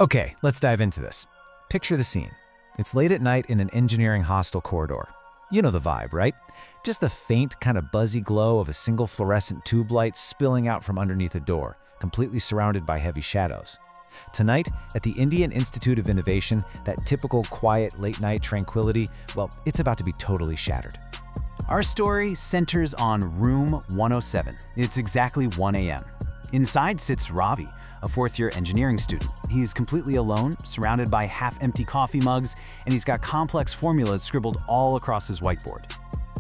Okay, let's dive into this. Picture the scene. It's late at night in an engineering hostel corridor. You know the vibe, right? Just the faint, kind of buzzy glow of a single fluorescent tube light spilling out from underneath a door, completely surrounded by heavy shadows. Tonight, at the Indian Institute of Innovation, that typical quiet late-night tranquility, well, it's about to be totally shattered. Our story centers on room 107. It's exactly 1 a.m. Inside sits Ravi, a fourth-year engineering student. He's completely alone, surrounded by half-empty coffee mugs, and he's got complex formulas scribbled all across his whiteboard.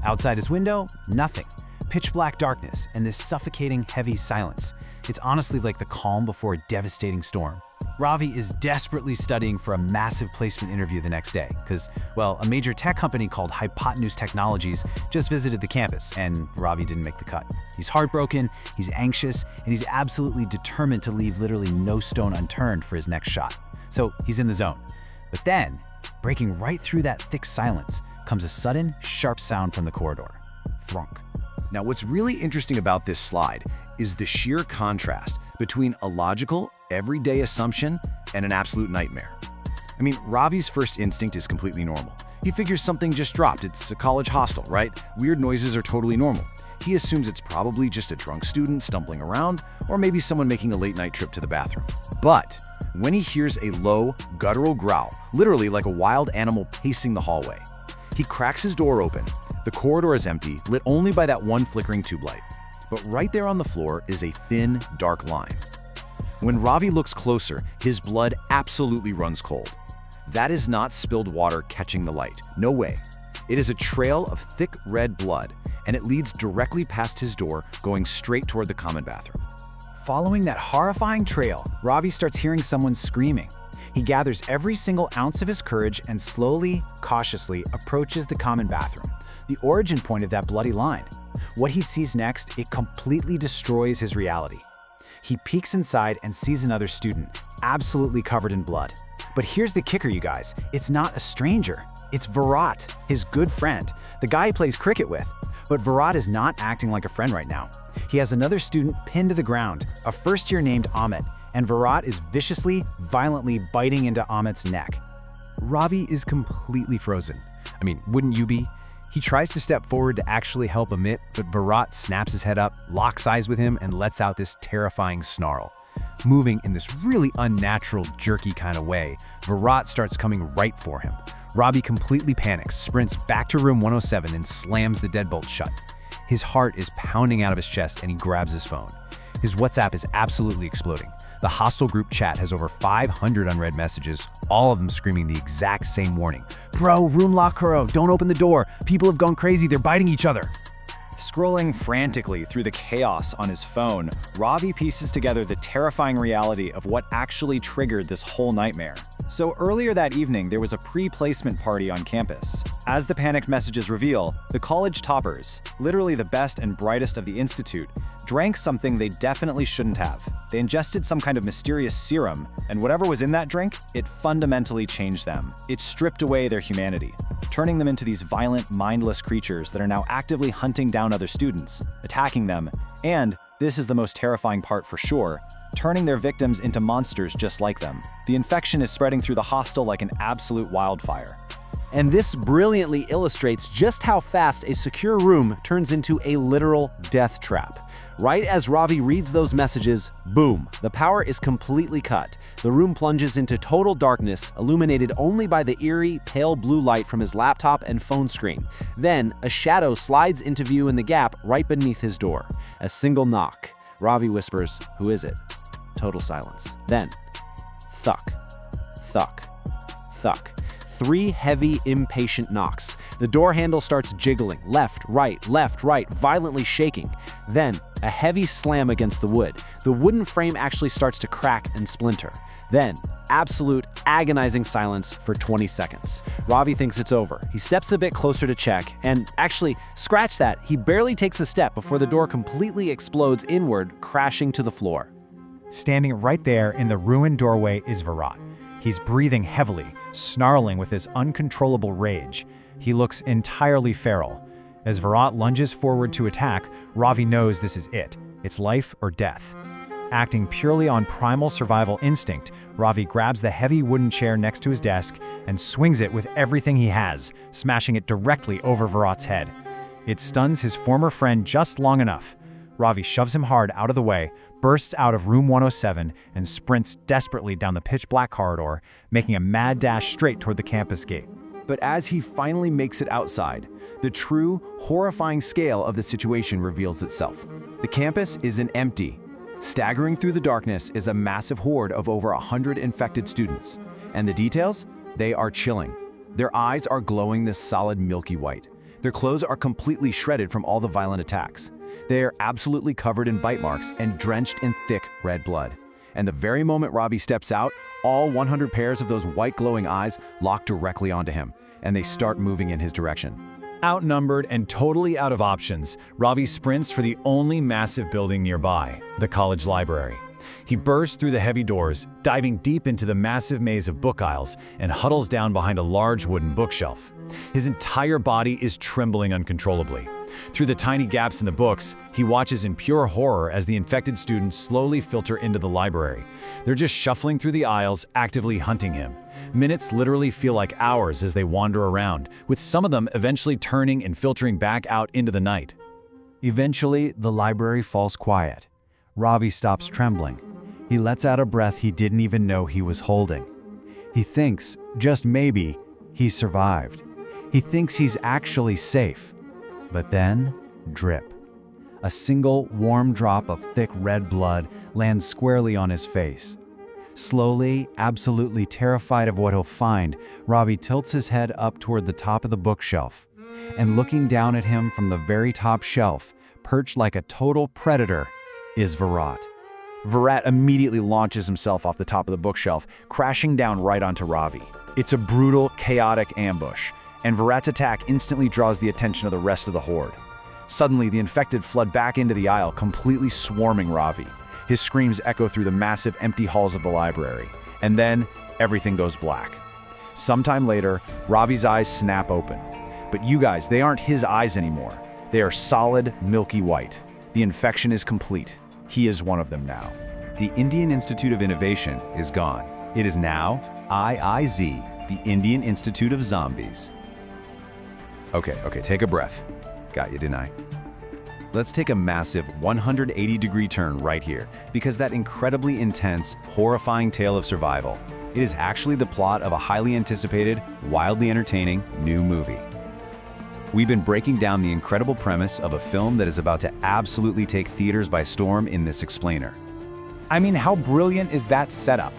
Outside his window, nothing. Pitch black darkness and this suffocating, heavy silence. It's honestly like the calm before a devastating storm. Ravi is desperately studying for a massive placement interview the next day because, well, a major tech company called Hypotenuse Technologies just visited the campus and Ravi didn't make the cut. He's heartbroken, he's anxious, and he's absolutely determined to leave literally no stone unturned for his next shot. So he's in the zone. But then, breaking right through that thick silence, comes a sudden, sharp sound from the corridor. Thunk. Now, what's really interesting about this slide is the sheer contrast between a logical, everyday assumption and an absolute nightmare. I mean, Ravi's first instinct is completely normal. He figures something just dropped. It's a college hostel, right? Weird noises are totally normal. He assumes it's probably just a drunk student stumbling around, or maybe someone making a late-night trip to the bathroom. But when he hears a low, guttural growl, literally like a wild animal pacing the hallway, he cracks his door open. The corridor is empty, lit only by that one flickering tube light. But right there on the floor is a thin, dark line. When Ravi looks closer, his blood absolutely runs cold. That is not spilled water catching the light. No way. It is a trail of thick red blood, and it leads directly past his door, going straight toward the common bathroom. Following that horrifying trail, Ravi starts hearing someone screaming. He gathers every single ounce of his courage and slowly, cautiously approaches the common bathroom, the origin point of that bloody line. What he sees next, it completely destroys his reality. He peeks inside and sees another student, absolutely covered in blood. But here's the kicker, you guys. It's not a stranger. It's Virat, his good friend, the guy he plays cricket with. But Virat is not acting like a friend right now. He has another student pinned to the ground, a first-year named Amit, and Virat is viciously, violently biting into Amit's neck. Ravi is completely frozen. I mean, wouldn't you be? He tries to step forward to actually help Amit, but Virat snaps his head up, locks eyes with him, and lets out this terrifying snarl. Moving in this really unnatural, jerky kind of way, Virat starts coming right for him. Ravi completely panics, sprints back to room 107, and slams the deadbolt shut. His heart is pounding out of his chest, and he grabs his phone. His WhatsApp is absolutely exploding. The hostel group chat has over 500 unread messages, all of them screaming the exact same warning. Bro, room lock Kuro, don't open the door. People have gone crazy, they're biting each other. Scrolling frantically through the chaos on his phone, Ravi pieces together the terrifying reality of what actually triggered this whole nightmare. So earlier that evening, there was a pre-placement party on campus. As the panicked messages reveal, the college toppers, literally the best and brightest of the institute, drank something they definitely shouldn't have. They ingested some kind of mysterious serum, and whatever was in that drink, it fundamentally changed them. It stripped away their humanity, turning them into these violent, mindless creatures that are now actively hunting down other students, attacking them, and, this is the most terrifying part for sure, turning their victims into monsters just like them. The infection is spreading through the hostel like an absolute wildfire. And this brilliantly illustrates just how fast a secure room turns into a literal death trap. Right as Ravi reads those messages, boom, the power is completely cut. The room plunges into total darkness, illuminated only by the eerie, pale blue light from his laptop and phone screen. Then, a shadow slides into view in the gap right beneath his door. A single knock. Ravi whispers, "Who is it?" Total silence. Then, thunk, thunk, thunk. 3 heavy, impatient knocks. The door handle starts jiggling, left, right, violently shaking. Then, a heavy slam against the wood. The wooden frame actually starts to crack and splinter. Then, absolute, agonizing silence for 20 seconds. Ravi thinks it's over. He steps a bit closer to check, and actually, scratch that, he barely takes a step before the door completely explodes inward, crashing to the floor. Standing right there in the ruined doorway is Virat. He's breathing heavily, snarling with his uncontrollable rage. He looks entirely feral. As Virat lunges forward to attack, Ravi knows this is it. It's life or death. Acting purely on primal survival instinct, Ravi grabs the heavy wooden chair next to his desk and swings it with everything he has, smashing it directly over Virat's head. It stuns his former friend just long enough. Ravi shoves him hard out of the way, bursts out of room 107, and sprints desperately down the pitch-black corridor, making a mad dash straight toward the campus gate. But as he finally makes it outside, the true, horrifying scale of the situation reveals itself. The campus isn't empty. Staggering through the darkness is a massive horde of over 100 infected students. And the details? They are chilling. Their eyes are glowing this solid milky white. Their clothes are completely shredded from all the violent attacks. They are absolutely covered in bite marks and drenched in thick red blood. And the very moment Ravi steps out, all 100 pairs of those white glowing eyes lock directly onto him, and they start moving in his direction. Outnumbered and totally out of options, Ravi sprints for the only massive building nearby, the college library. He bursts through the heavy doors, diving deep into the massive maze of book aisles, and huddles down behind a large wooden bookshelf. His entire body is trembling uncontrollably. Through the tiny gaps in the books, he watches in pure horror as the infected students slowly filter into the library. They're just shuffling through the aisles, actively hunting him. Minutes literally feel like hours as they wander around, with some of them eventually turning and filtering back out into the night. Eventually, the library falls quiet. Ravi stops trembling. He lets out a breath he didn't even know he was holding. He thinks, just maybe, he's survived. He thinks he's actually safe. But then, drip. A single warm drop of thick red blood lands squarely on his face. Slowly, absolutely terrified of what he'll find, Ravi tilts his head up toward the top of the bookshelf. And looking down at him from the very top shelf, perched like a total predator, is Virat. Virat immediately launches himself off the top of the bookshelf, crashing down right onto Ravi. It's a brutal, chaotic ambush, and Virat's attack instantly draws the attention of the rest of the horde. Suddenly, the infected flood back into the aisle, completely swarming Ravi. His screams echo through the massive empty halls of the library, and then everything goes black. Sometime later, Ravi's eyes snap open. But you guys, they aren't his eyes anymore. They are solid, milky white. The infection is complete. He is one of them now. The Indian Institute of Innovation is gone. It is now IIZ, the Indian Institute of Zombies. Okay, take a breath. Got you, didn't I? Let's take a massive 180-degree turn right here, because that incredibly intense, horrifying tale of survival, it is actually the plot of a highly anticipated, wildly entertaining new movie. We've been breaking down the incredible premise of a film that is about to absolutely take theaters by storm in this explainer. I mean, how brilliant is that setup?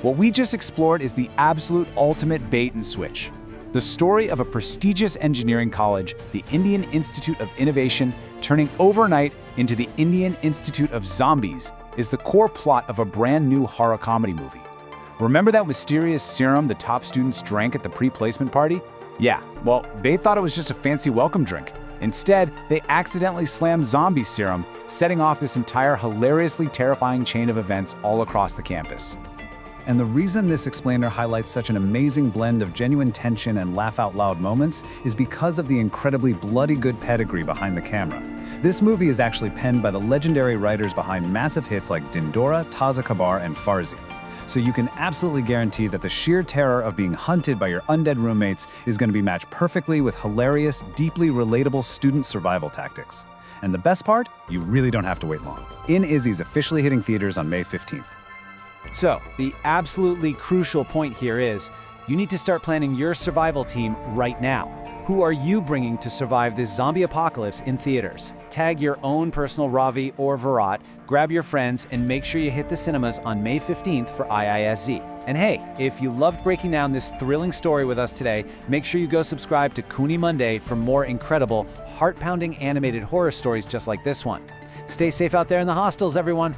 What we just explored is the absolute ultimate bait and switch. The story of a prestigious engineering college, the Indian Institute of Innovation, turning overnight into the Indian Institute of Zombies, is the core plot of a brand new horror comedy movie. Remember that mysterious serum the top students drank at the pre-placement party? Yeah, well, they thought it was just a fancy welcome drink. Instead, they accidentally slammed zombie serum, setting off this entire hilariously terrifying chain of events all across the campus. And the reason this explainer highlights such an amazing blend of genuine tension and laugh-out-loud moments is because of the incredibly bloody good pedigree behind the camera. This movie is actually penned by the legendary writers behind massive hits like Dindora, Taza Kabar, and Farzi. So you can absolutely guarantee that the sheer terror of being hunted by your undead roommates is going to be matched perfectly with hilarious, deeply relatable student survival tactics. And the best part? You really don't have to wait long. In Izzy's officially hitting theaters on May 15th. So, the absolutely crucial point here is, you need to start planning your survival team right now. Who are you bringing to survive this zombie apocalypse in theaters? Tag your own personal Ravi or Virat, grab your friends, and make sure you hit the cinemas on May 15th for IISZ. And hey, if you loved breaking down this thrilling story with us today, make sure you go subscribe to Kuni Monday for more incredible, heart-pounding animated horror stories just like this one. Stay safe out there in the hostels, everyone!